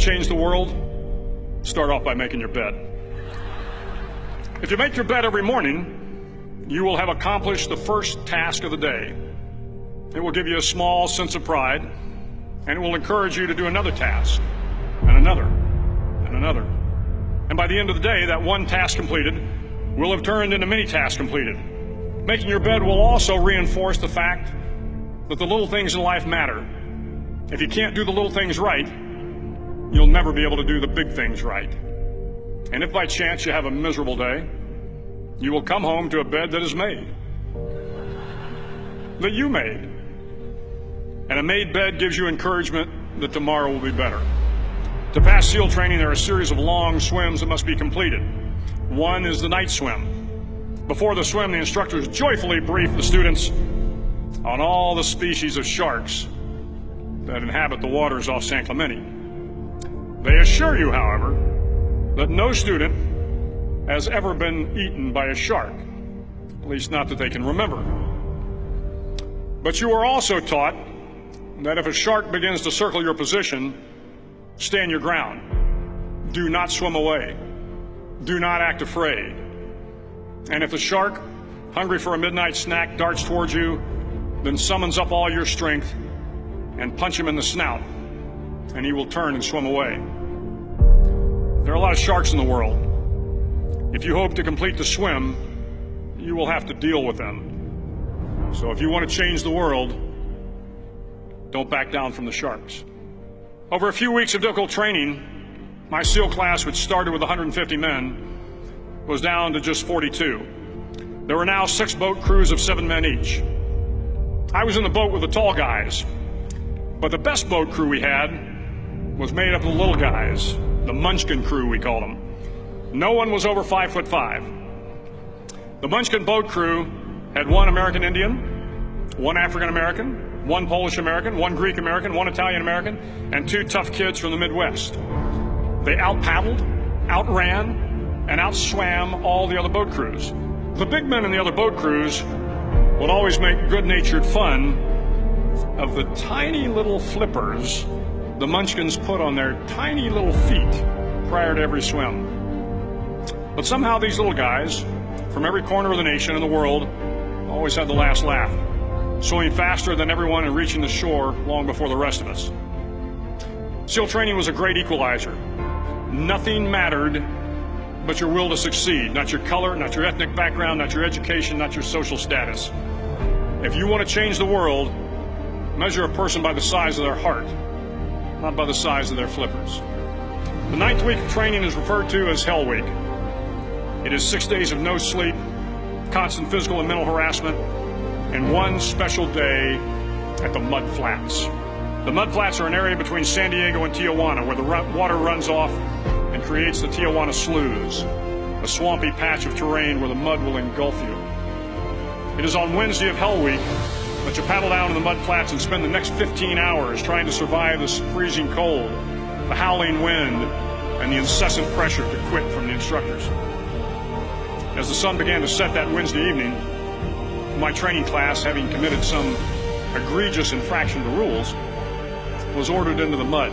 change the world? Start off by making your bed. If you make your bed every morning, you will have accomplished the first task of the day. It will give you a small sense of pride, and it will encourage you to do another task, and another, and another. And by the end of the day, that one task completed will have turned into many tasks completed. Making your bed will also reinforce the fact that the little things in life matter. If you can't do the little things right, you'll never be able to do the big things right. And if by chance you have a miserable day, you will come home to a bed that is made, that you made. And a made bed gives you encouragement that tomorrow will be better. To pass SEAL training, there are a series of long swims that must be completed. One is the night swim. Before the swim, the instructors joyfully brief the students on all the species of sharks that inhabit the waters off San Clemente. They assure you, however, that no student has ever been eaten by a shark, at least not that they can remember. But you are also taught that if a shark begins to circle your position, stand your ground. Do not swim away. Do not act afraid. And if the shark, hungry for a midnight snack, darts towards you, then summons up all your strength and punch him in the snout, and he will turn and swim away. There are a lot of sharks in the world. If you hope to complete the swim, you will have to deal with them. So if you want to change the world, don't back down from the sharks. Over a few weeks of difficult training, my SEAL class, which started with 150 men, was down to just 42. There were now 6 boat crews of 7 men each. I was in the boat with the tall guys, but the best boat crew we had was made up of the little guys, the Munchkin crew, we called them. No one was over 5'5". The Munchkin boat crew had 1 American Indian, 1 African American, 1 Polish American, 1 Greek American, 1 Italian American, and 2 tough kids from the Midwest. They out-paddled, outran, and outswam all the other boat crews. The big men in the other boat crews would always make good-natured fun of the tiny little flippers the Munchkins put on their tiny little feet prior to every swim. But somehow these little guys from every corner of the nation and the world always had the last laugh, swimming faster than everyone and reaching the shore long before the rest of us. SEAL training was a great equalizer. Nothing mattered but your will to succeed, not your color, not your ethnic background, not your education, not your social status. If you want to change the world, measure a person by the size of their heart, not by the size of their flippers. The 9th week of training is referred to as Hell Week. It is 6 days of no sleep, constant physical and mental harassment, and 1 special day at the Mud Flats. The Mud Flats are an area between San Diego and Tijuana where the water runs off and creates the Tijuana Sloughs, a swampy patch of terrain where the mud will engulf you. It is on Wednesday of Hell Week that you paddle down to the mud flats and spend the next 15 hours trying to survive this freezing cold, the howling wind, and the incessant pressure to quit from the instructors. As the sun began to set that Wednesday evening, my training class, having committed some egregious infraction to rules, was ordered into the mud.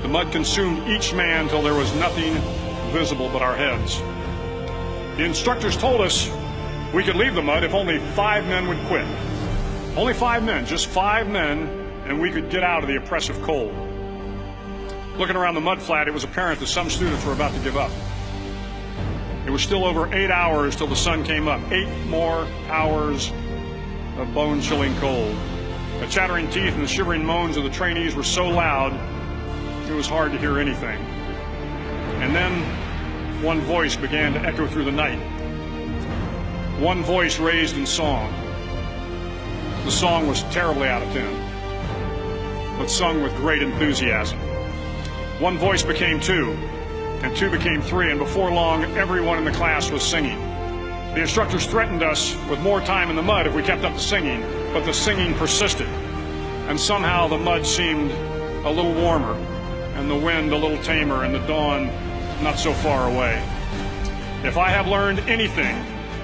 The mud consumed each man till there was nothing visible but our heads. The instructors told us we could leave the mud if only 5 men would quit. Only 5 men, just 5 men, and we could get out of the oppressive cold. Looking around the mud flat, it was apparent that some students were about to give up. It was still over 8 hours till the sun came up. 8 more hours of bone-chilling cold. The chattering teeth and the shivering moans of the trainees were so loud, it was hard to hear anything. And then one voice began to echo through the night. One voice raised in song. The song was terribly out of tune, but sung with great enthusiasm. One voice became 2, and 2 became 3, and before long, everyone in the class was singing. The instructors threatened us with more time in the mud if we kept up the singing, but the singing persisted, and somehow the mud seemed a little warmer, and the wind a little tamer, and the dawn not so far away. If I have learned anything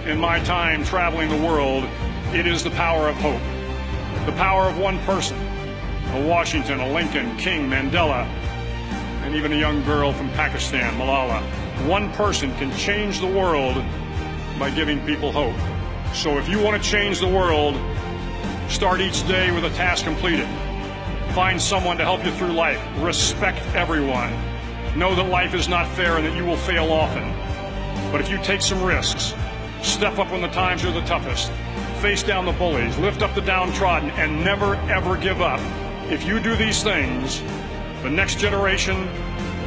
in my time traveling the world, it is the power of hope. The power of one person, a Washington, a Lincoln, King, Mandela, and even a young girl from Pakistan, Malala. One person can change the world by giving people hope. So if you want to change the world, start each day with a task completed. Find someone to help you through life. Respect everyone. Know that life is not fair and that you will fail often. But if you take some risks, step up when the times are the toughest, face down the bullies, lift up the downtrodden, and never ever give up. If you do these things, the next generation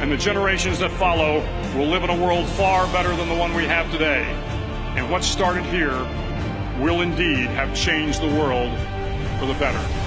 and the generations that follow will live in a world far better than the one we have today. And what started here will indeed have changed the world for the better.